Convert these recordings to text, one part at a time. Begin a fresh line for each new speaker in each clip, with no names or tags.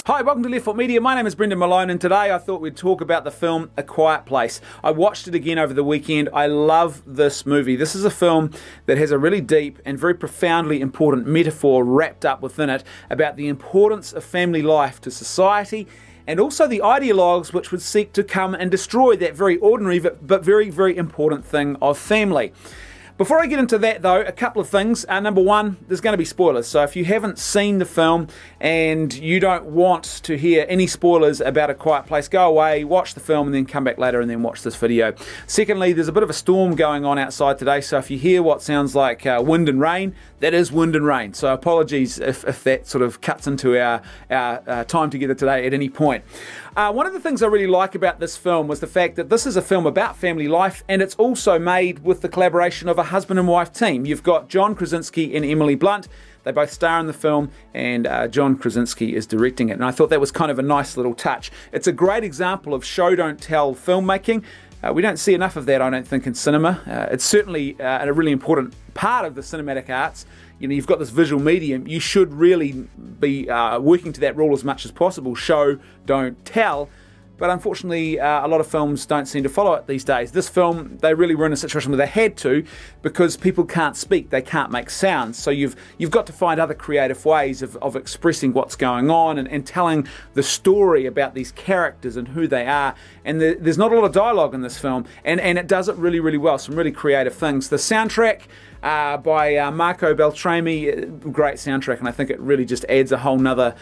Hi, welcome to Left Foot Media. My name is Brendan Malone, and today I thought we'd talk about the film A Quiet Place. I watched it again over the weekend. I love this movie. This is a film that has a really deep and very profoundly important metaphor wrapped up within it about the importance of family life to society, and also the ideologues which would seek to come and destroy that very ordinary but very, very important thing of family. Before I get into that though, a couple of things. Number one, there's going to be spoilers. So if you haven't seen the film and you don't want to hear any spoilers about A Quiet Place, go away, watch the film and then come back later and then watch this video. Secondly, there's a bit of a storm going on outside today, so if you hear what sounds like wind and rain, that is wind and rain. So apologies if that sort of cuts into our time together today at any point. One of the things I really like about this film was the fact that this is a film about family life, and it's also made with the collaboration of a husband and wife team. You've got John Krasinski and Emily Blunt. They both star in the film, and John Krasinski is directing it. And I thought that was kind of a nice little touch. It's a great example of show don't tell filmmaking. We don't see enough of that, I don't think, in cinema. It's certainly a really important part of the cinematic arts. You know, you've got this visual medium. You should really be working to that rule as much as possible. Show, don't tell. But unfortunately, a lot of films don't seem to follow it these days. This film, they really were in a situation where they had to, because people can't speak, they can't make sounds. So you've got to find other creative ways of expressing what's going on and telling the story about these characters and who they are. And there's not a lot of dialogue in this film, and it does it really, really well. Some really creative things. The soundtrack by Marco Beltrami, great soundtrack, and I think it really just adds a whole nother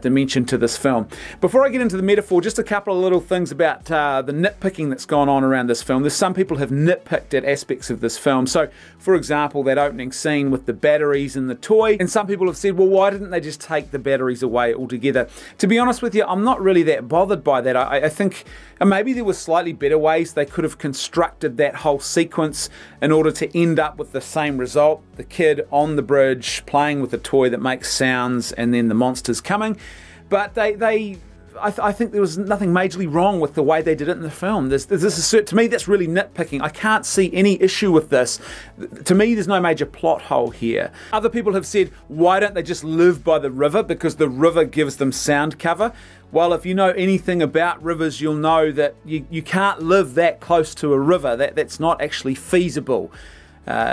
dimension to this film. Before I get into the metaphor, just a couple of little things about the nitpicking that's gone on around this film. There's some people have nitpicked at aspects of this film. So, for example, that opening scene with the batteries and the toy, and some people have said, well, why didn't they just take the batteries away altogether? To be honest with you, I'm not really that bothered by that. I think maybe there were slightly better ways they could have constructed that whole sequence in order to end up with the same result. The kid on the bridge playing with a toy that makes sounds and then the monsters coming. But I think there was nothing majorly wrong with the way they did it in the film. To me, that's really nitpicking. I can't see any issue with this. To me, there's no major plot hole here. Other people have said, why don't they just live by the river? Because the river gives them sound cover. Well, if you know anything about rivers, you'll know that you can't live that close to a river. That's not actually feasible.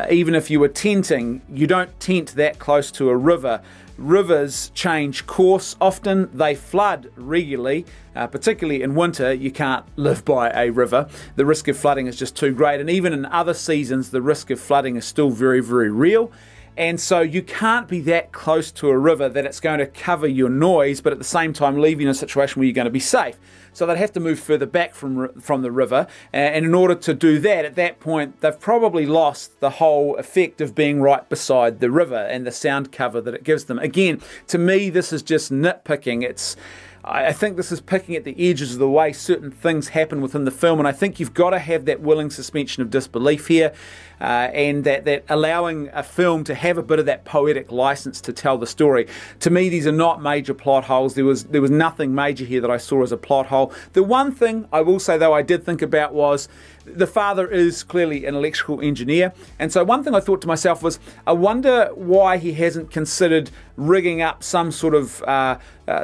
Even if you were tenting, you don't tent that close to a river. Rivers change course often, they flood regularly, particularly in winter. You can't live by a river. The risk of flooding is just too great, and even in other seasons the risk of flooding is still very, very real. And so you can't be that close to a river that it's going to cover your noise, but at the same time leave you in a situation where you're going to be safe. So they'd have to move further back from the river, and in order to do that, at that point, they've probably lost the whole effect of being right beside the river and the sound cover that it gives them. Again, to me, this is just nitpicking. I think this is picking at the edges of the way certain things happen within the film, and I think you've got to have that willing suspension of disbelief here, and that allowing a film to have a bit of that poetic license to tell the story. To me, these are not major plot holes. There was nothing major here that I saw as a plot hole. The one thing I will say, though, I did think about was the father is clearly an electrical engineer, and so one thing I thought to myself was, I wonder why he hasn't considered rigging up some sort of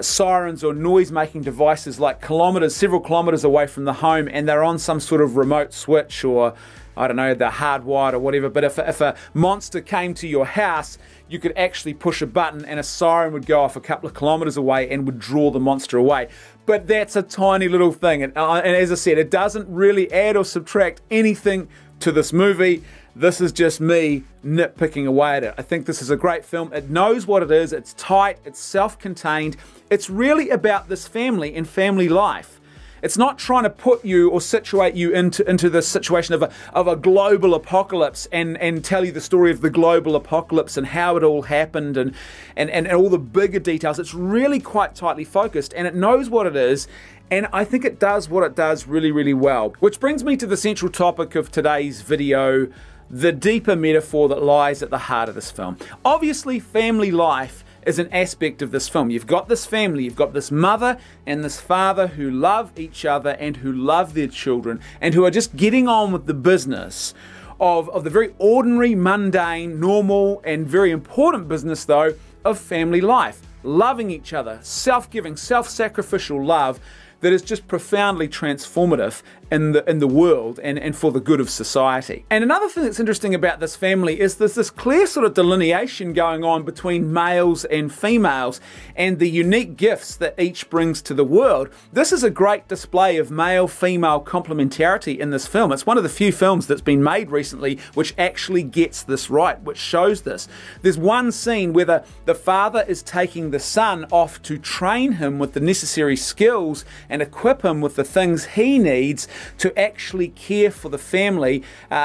sirens or noise-making devices like several kilometers away from the home, and they're on some sort of remote switch, or I don't know, they're hardwired or whatever. But if a monster came to your house, you could actually push a button and a siren would go off a couple of kilometers away and would draw the monster away. But that's a tiny little thing, and as I said, it doesn't really add or subtract anything to this movie. This is just me nitpicking away at it. I think this is a great film. It knows what it is. It's tight. It's self-contained. It's really about this family and family life. It's not trying to put you or situate you into the situation of a global apocalypse and tell you the story of the global apocalypse and how it all happened and all the bigger details. It's really quite tightly focused, and it knows what it is, and I think it does what it does really, really well. Which brings me to the central topic of today's video, the deeper metaphor that lies at the heart of this film. Obviously, family life is an aspect of this film. You've got this family, you've got this mother and this father who love each other and who love their children and who are just getting on with the business of the very ordinary, mundane, normal and very important business, though, of family life. loving each other, self-giving, self-sacrificial love that is just profoundly transformative in the world and for the good of society. And another thing that's interesting about this family is there's this clear sort of delineation going on between males and females and the unique gifts that each brings to the world. This is a great display of male-female complementarity in this film. It's one of the few films that's been made recently which actually gets this right, which shows this. There's one scene where the father is taking the son off to train him with the necessary skills and equip him with the things he needs to actually care for the family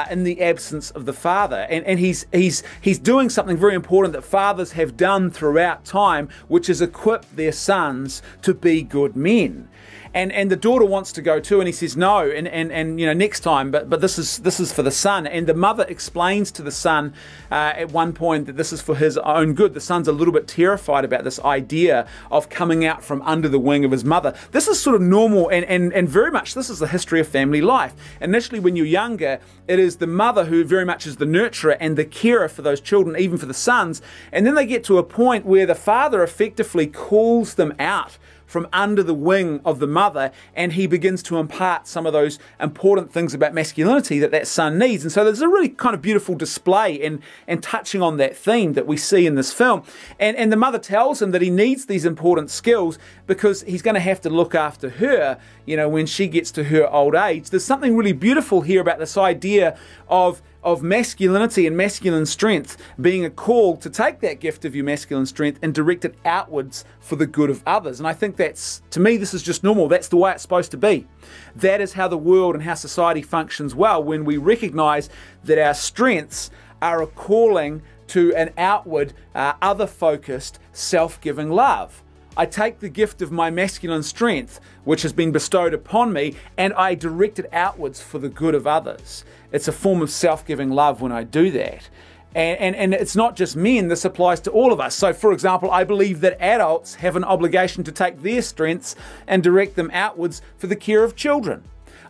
in the absence of the father. And he's doing something very important that fathers have done throughout time, which is equip their sons to be good men. And the daughter wants to go too, and he says no, and you know, next time, but this is for the son. And the mother explains to the son at one point that this is for his own good. The son's a little bit terrified about this idea of coming out from under the wing of his mother. This is sort of normal, and very much this is the history of family life. Initially, when you're younger, it is the mother who very much is the nurturer and the carer for those children, even for the sons. And then they get to a point where the father effectively calls them out from under the wing of the mother, and he begins to impart some of those important things about masculinity that son needs. And so there's a really kind of beautiful display and touching on that theme that we see in this film. And the mother tells him that he needs these important skills because he's going to have to look after her, you know, when she gets to her old age. There's something really beautiful here about this idea of masculinity and masculine strength being a call to take that gift of your masculine strength and direct it outwards for the good of others. And I think that's, to me, this is just normal. That's the way it's supposed to be. That is how the world and how society functions well, when we recognize that our strengths are a calling to an outward, other-focused, self-giving love. I take the gift of my masculine strength, which has been bestowed upon me, and I direct it outwards for the good of others. It's a form of self-giving love when I do that. And it's not just men, this applies to all of us. So, for example, I believe that adults have an obligation to take their strengths and direct them outwards for the care of children.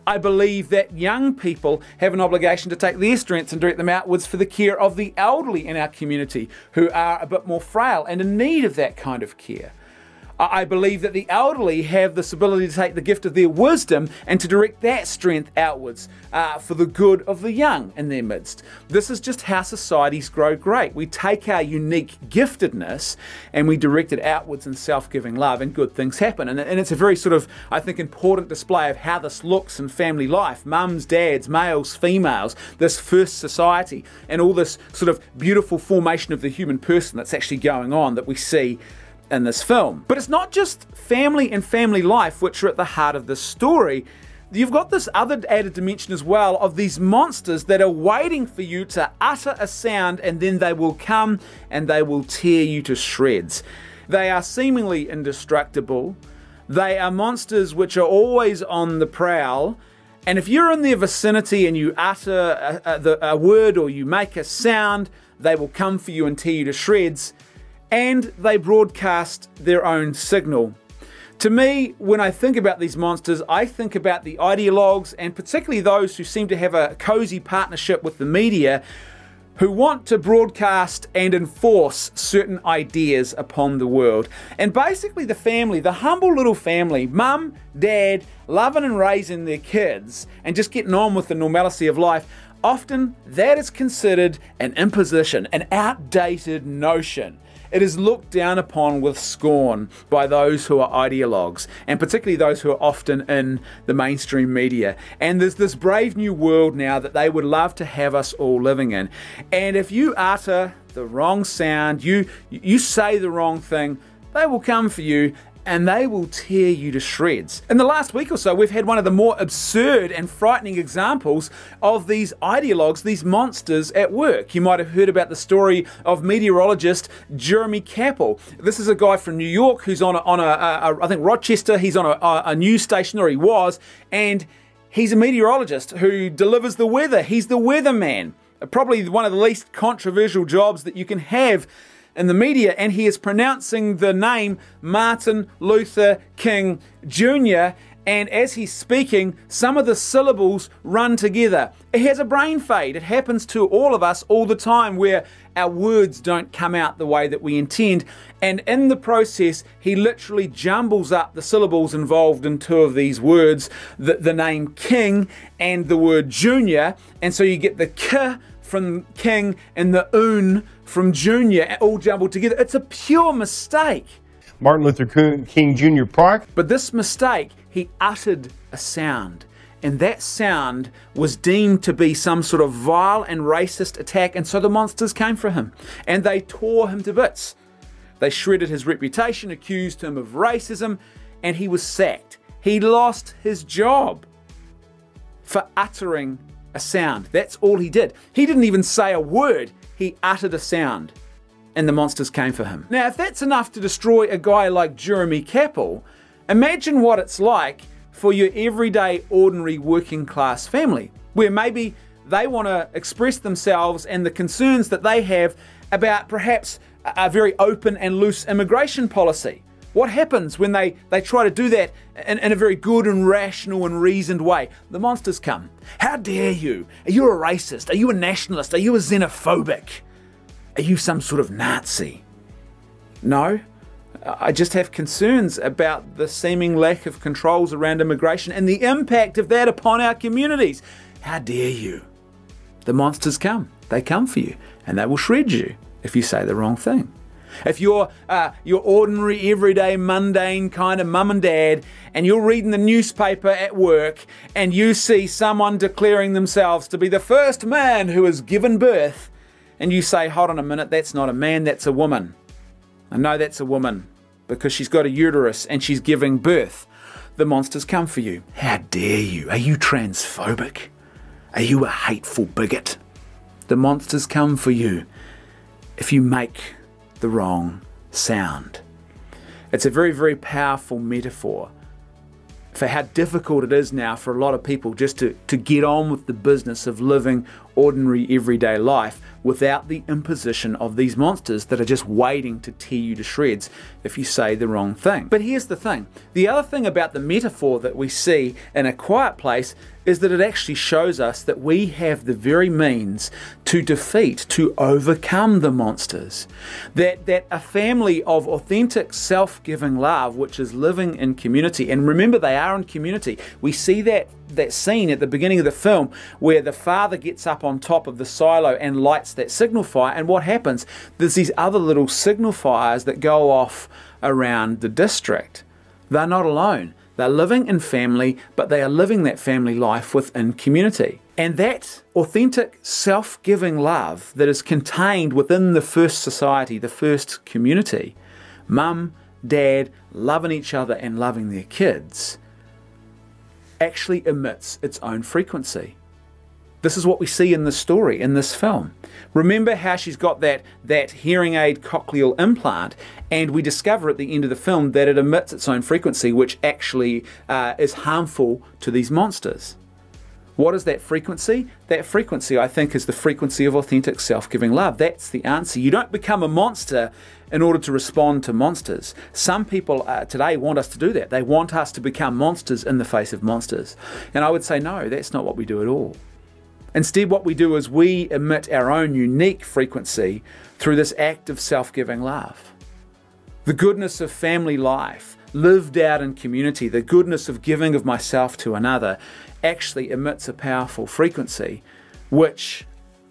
I believe that young people have an obligation to take their strengths and direct them outwards for the care of the elderly in our community who are a bit more frail and in need of that kind of care. I believe that the elderly have this ability to take the gift of their wisdom and to direct that strength outwards for the good of the young in their midst. This is just how societies grow great. We take our unique giftedness and we direct it outwards in self-giving love, and good things happen. And it's a very sort of, I think, important display of how this looks in family life. Mums, dads, males, females, this first society, and all this sort of beautiful formation of the human person that's actually going on that we see in this film. But it's not just family and family life which are at the heart of this story. You've got this other added dimension as well of these monsters that are waiting for you to utter a sound, and then they will come and they will tear you to shreds. They are seemingly indestructible. They are monsters which are always on the prowl. And if you're in their vicinity and you utter a word or you make a sound, they will come for you and tear you to shreds. And they broadcast their own signal. To me, when I think about these monsters, I think about the ideologues, and particularly those who seem to have a cozy partnership with the media, who want to broadcast and enforce certain ideas upon the world. And basically the family, the humble little family, mum, dad, loving and raising their kids and just getting on with the normalcy of life, often that is considered an imposition, an outdated notion. It is looked down upon with scorn by those who are ideologues, and particularly those who are often in the mainstream media. And there's this brave new world now that they would love to have us all living in. And if you utter the wrong sound, you say the wrong thing, they will come for you and they will tear you to shreds. In the last week or so, we've had one of the more absurd and frightening examples of these ideologues, these monsters at work. You might have heard about the story of meteorologist Jeremy Capel. This is a guy from New York who's on I think Rochester. He's on a news station, or he was, and he's a meteorologist who delivers the weather. He's the weatherman. Probably one of the least controversial jobs that you can have in the media, and he is pronouncing the name Martin Luther King Jr., and as he's speaking, some of the syllables run together. He has a brain fade. It happens to all of us all the time, where our words don't come out the way that we intend, and in the process he literally jumbles up the syllables involved in two of these words, the name king and the word junior, and so you get the k from king and the un from junior all jumbled together. It's a pure mistake.
Martin Luther King Jr. Park.
But this mistake, he uttered a sound, and that sound was deemed to be some sort of vile and racist attack, and so the monsters came for him, and they tore him to bits. They shredded his reputation, accused him of racism, and he was sacked. He lost his job for uttering a sound. That's all he did. He didn't even say a word. He uttered a sound, and the monsters came for him. Now, if that's enough to destroy a guy like Jeremy Capel, imagine what it's like for your everyday, ordinary, working class family, where maybe they want to express themselves and the concerns that they have about perhaps a very open and loose immigration policy. What happens when they try to do that in a very good and rational and reasoned way? The monsters come. How dare you? Are you a racist? Are you a nationalist? Are you a xenophobic? Are you some sort of Nazi? No, I just have concerns about the seeming lack of controls around immigration and the impact of that upon our communities. How dare you? The monsters come. They come for you, and they will shred you if you say the wrong thing. If you're your ordinary, everyday, mundane kind of mum and dad, and you're reading the newspaper at work, and you see someone declaring themselves to be the first man who has given birth, and you say, hold on a minute, that's not a man, that's a woman. I know that's a woman because she's got a uterus and she's giving birth. The monsters come for you. How dare you? Are you transphobic? Are you a hateful bigot? The monsters come for you if you make the wrong sound. It's a very, very powerful metaphor for how difficult it is now for a lot of people just to get on with the business of living ordinary everyday life without the imposition of these monsters that are just waiting to tear you to shreds if you say the wrong thing. But here's the thing. The other thing about the metaphor that we see in A Quiet Place is that it actually shows us that we have the very means to defeat, to overcome the monsters. That a family of authentic self-giving love, which is living in community, and remember they are in community. We see that scene at the beginning of the film where the father gets up on top of the silo and lights that signal fire, and what happens? There's these other little signal fires that go off around the district. They're not alone. They're living in family, but they are living that family life within community. And that authentic self-giving love that is contained within the first society, the first community, mum, dad, loving each other and loving their kids, actually emits its own frequency. This is what we see in this story, in this film. Remember how she's got that hearing aid cochlear implant, and we discover at the end of the film that it emits its own frequency, which actually is harmful to these monsters. What is that frequency? That frequency, I think, is the frequency of authentic self-giving love. That's the answer. You don't become a monster in order to respond to monsters. Some people today want us to do that. They want us to become monsters in the face of monsters. And I would say, no, that's not what we do at all. Instead, what we do is we emit our own unique frequency through this act of self-giving love. The goodness of family life, lived out in community, the goodness of giving of myself to another, actually emits a powerful frequency which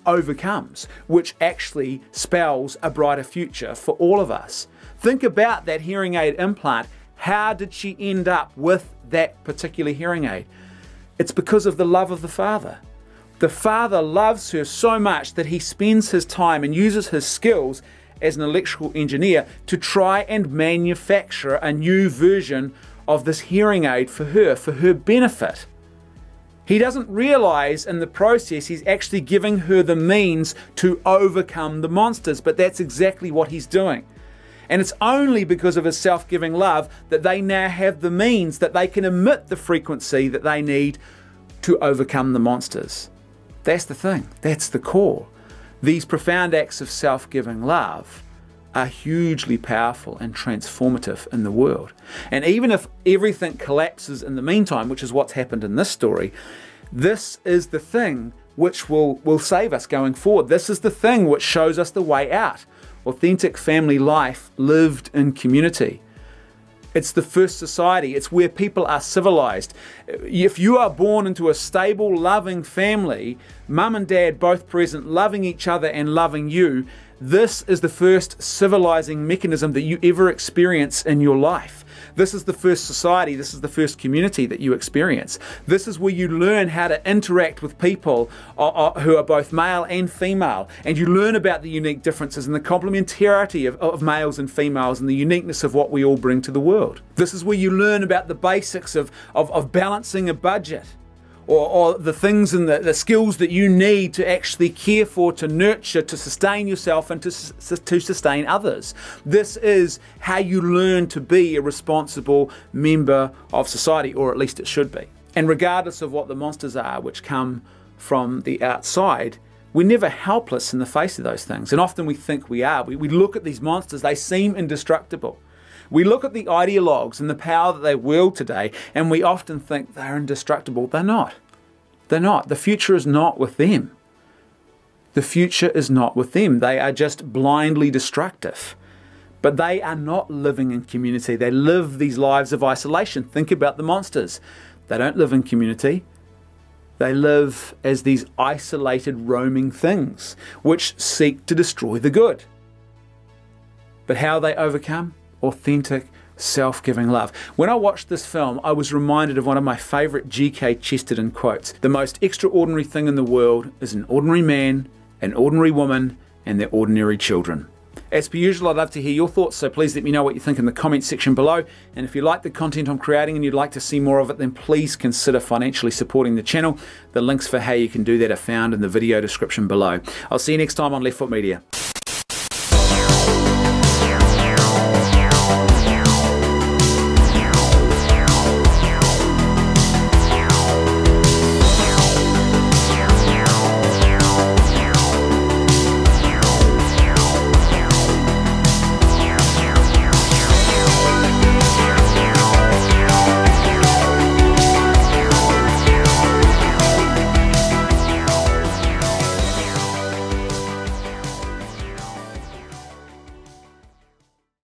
overcomes, which actually spells a brighter future for all of us. Think about that hearing aid implant. How did she end up with that particular hearing aid? It's because of the love of the Father. The Father loves her so much that he spends his time and uses his skills as an electrical engineer to try and manufacture a new version of this hearing aid for her benefit. He doesn't realize in the process he's actually giving her the means to overcome the monsters, but that's exactly what he's doing. And it's only because of his self-giving love that they now have the means, that they can emit the frequency that they need to overcome the monsters. That's the thing. That's the core. These profound acts of self-giving love are hugely powerful and transformative in the world. And even if everything collapses in the meantime, which is what's happened in this story, this is the thing which will save us going forward. This is the thing which shows us the way out. Authentic family life lived in community. It's the first society. It's where people are civilized. If you are born into a stable, loving family, mum and dad both present, loving each other and loving you, this is the first civilizing mechanism that you ever experience in your life. This is the first society, this is the first community that you experience. This is where you learn how to interact with people who are both male and female, and you learn about the unique differences and the complementarity of males and females and the uniqueness of what we all bring to the world. This is where you learn about the basics of balancing a budget, or the things and the skills that you need to actually care for, to nurture, to sustain yourself and to sustain others. This is how you learn to be a responsible member of society, or at least it should be. And regardless of what the monsters are which come from the outside, we're never helpless in the face of those things. And often we think we are. We look at these monsters, they seem indestructible. We look at the ideologues and the power that they wield today, and we often think they're indestructible. They're not. They're not. The future is not with them. The future is not with them. They are just blindly destructive. But they are not living in community. They live these lives of isolation. Think about the monsters. They don't live in community. They live as these isolated roaming things which seek to destroy the good. But how they overcome? Authentic, self-giving love. When I watched this film, I was reminded of one of my favourite G.K. Chesterton quotes. The most extraordinary thing in the world is an ordinary man, an ordinary woman, and their ordinary children. As per usual, I'd love to hear your thoughts, so please let me know what you think in the comments section below. And if you like the content I'm creating and you'd like to see more of it, then please consider financially supporting the channel. The links for how you can do that are found in the video description below. I'll see you next time on Left Foot Media.